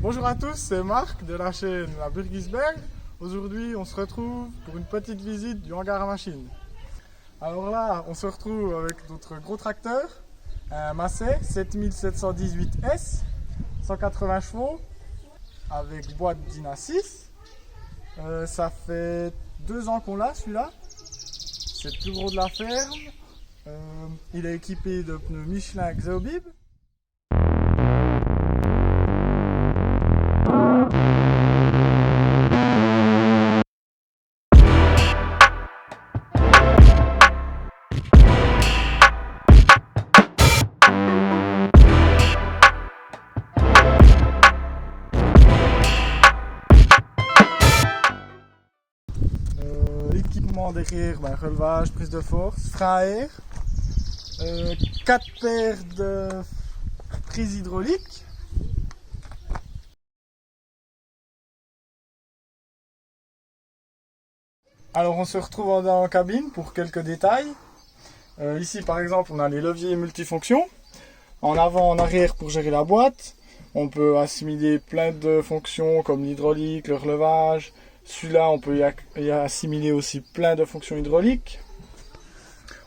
Bonjour à tous, c'est Marc de la chaîne La Burgisberg. Aujourd'hui, on se retrouve pour une petite visite du hangar à machines. Alors là, on se retrouve avec notre gros tracteur, un Massey 7718S, 180 chevaux, avec boîte DINA 6. Ça fait 2 ans qu'on l'a celui-là. C'est le plus gros de la ferme. Il est équipé de pneus Michelin Xeobib. L'équipement derrière, relevage, prise de force, frein à air, 4 paires de prises hydrauliques. Alors on se retrouve dans la cabine pour quelques détails. Ici par exemple on a les leviers multifonctions, en avant, en arrière pour gérer la boîte. On peut assimiler plein de fonctions comme l'hydraulique, le relevage. Celui-là, on peut y assimiler aussi plein de fonctions hydrauliques.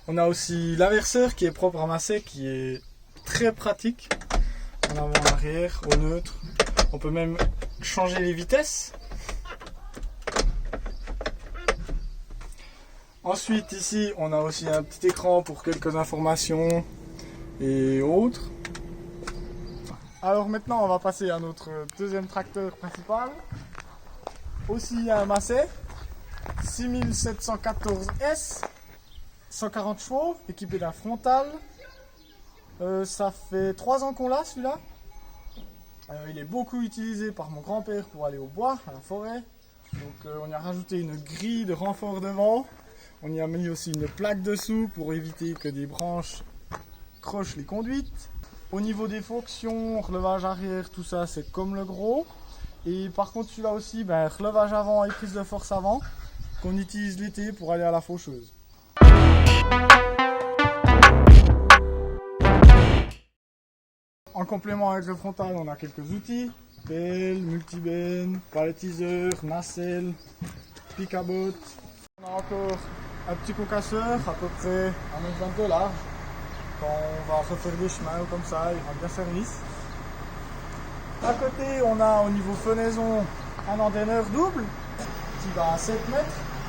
On a aussi l'inverseur qui est propre à Massey, qui est très pratique. En avant, en arrière, au neutre. On peut même changer les vitesses. Ensuite, ici, on a aussi un petit écran pour quelques informations et autres. Alors maintenant, on va passer à notre deuxième tracteur principal. Aussi un Massey 6714S, 140 chevaux, équipé d'un frontal. Ça fait 3 ans qu'on l'a celui-là. Il est beaucoup utilisé par mon grand-père pour aller au bois, à la forêt. Donc on y a rajouté une grille de renfort devant. On y a mis aussi une plaque dessous pour éviter que des branches crochent les conduites. Au niveau des fonctions, relevage arrière, tout ça c'est comme le gros. Et par contre celui-là aussi, relevage avant et prise de force avant, qu'on utilise l'été pour aller à la faucheuse. En complément avec le frontal, on a quelques outils, pelle, multibène, palettiseur, nacelle, pic à botte. On a encore un petit concasseur, à peu près 1,20 m de large. Quand on va refaire des chemins ou comme ça, il rend bien service. À côté, on a au niveau fenaison un anteneur double qui va à 7 mètres.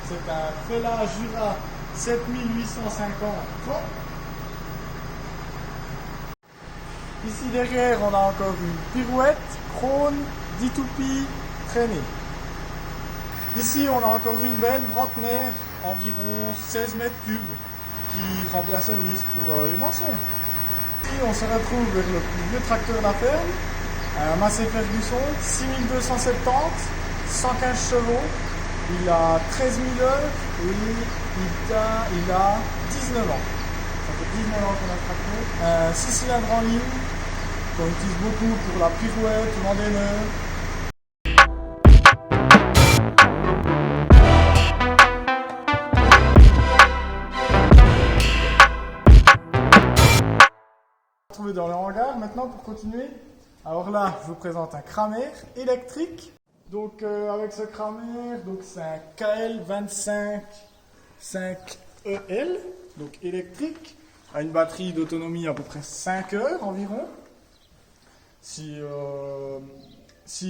C'est un Fella Jura 7850. Ici derrière, on a encore une pirouette, Krone, 10 toupies, traînée. Ici, on a encore une belle Brantner, environ 16 mètres cubes, qui rend bien service pour les maçons. Ici, on se retrouve vers le plus vieux tracteur de la ferme. Un Massey Ferguson 6270, 115 chevaux, il a 13 000 heures et il a 19 ans. Ça fait 19 ans qu'on a le tracteur. 6 cylindres en ligne, qu'on utilise beaucoup pour la pirouette, l'endaineur. On va retrouver dans le hangar maintenant pour continuer. Alors là, je vous présente un Kramer électrique. Donc avec ce Kramer, c'est un KL25 5EL, donc électrique, à une batterie d'autonomie à peu près 5 heures environ. S'il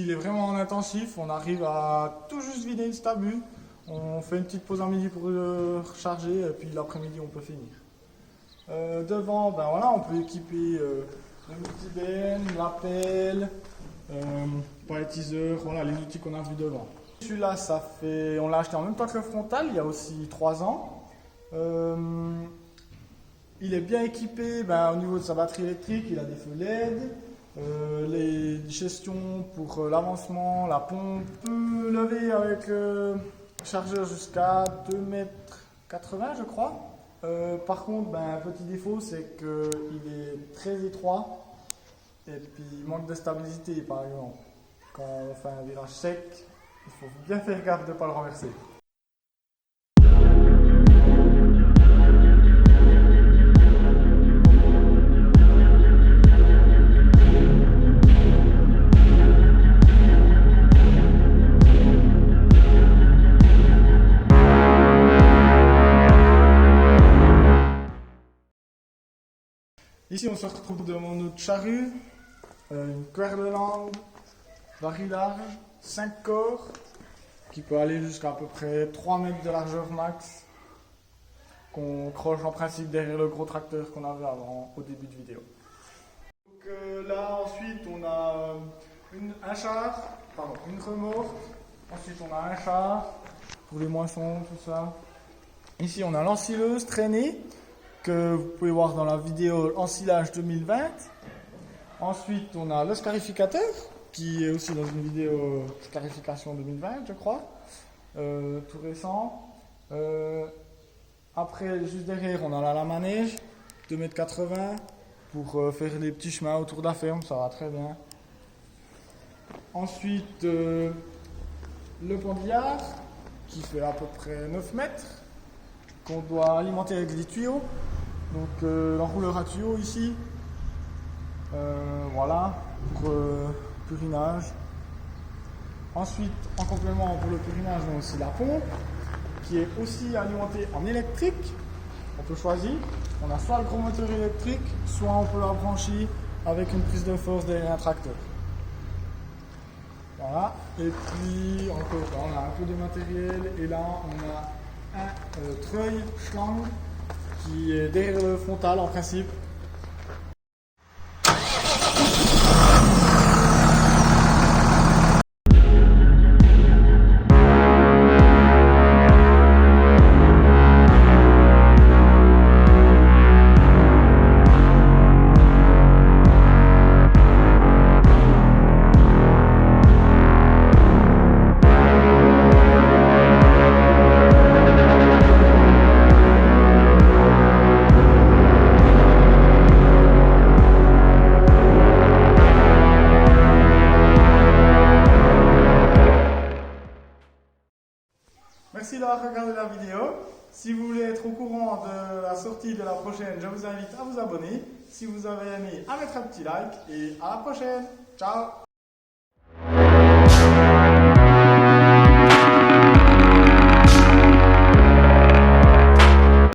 est vraiment en intensif, on arrive à tout juste vider une stabule. On fait une petite pause à midi pour le recharger et puis l'après-midi on peut finir. Devant, on peut équiper le multibène, la pelle, palettiseur, voilà les outils qu'on a vus devant. Celui-là, on l'a acheté en même temps que le frontal, il y a aussi 3 ans. Il est bien équipé au niveau de sa batterie électrique, il a des feux LED, les gestions pour l'avancement, la pompe peut lever avec le chargeur jusqu'à 2,80 m je crois. Par contre, un petit défaut, c'est qu'il est très étroit et puis il manque de stabilité par exemple. Quand on fait un virage sec, il faut bien faire gaffe de ne pas le renverser. Ici, on se retrouve devant notre charrue, une Querdeland varie large, 5 corps, qui peut aller jusqu'à peu près 3 mètres de largeur max, qu'on croche en principe derrière le gros tracteur qu'on avait avant au début de vidéo. Donc là, ensuite, on a une remorque, ensuite on a un char pour les moissons, tout ça. Ici, on a l'ensileuse traînée, que vous pouvez voir dans la vidéo Ensilage 2020. Ensuite, on a le scarificateur, qui est aussi dans une vidéo scarification 2020, je crois, tout récent. Après, juste derrière, on a la lame à neige, 2,80 m, pour faire les petits chemins autour de la ferme, ça va très bien. Ensuite, le pendillard, qui fait à peu près 9 mètres, qu'on doit alimenter avec des tuyaux. Donc l'enrouleur à tuyaux ici, voilà, pour purinage. Ensuite, en complément pour le purinage, on a aussi la pompe, qui est aussi alimentée en électrique. On peut choisir, on a soit le gros moteur électrique, soit on peut la brancher avec une prise de force derrière un tracteur. Voilà, et puis encore, on a un peu de matériel, et là on a un treuil schlang qui est derrière le frontal en principe. Merci d'avoir regardé la vidéo. Si vous voulez être au courant de la sortie de la prochaine, je vous invite à vous abonner. Si vous avez aimé, à mettre un petit like et à la prochaine. Ciao!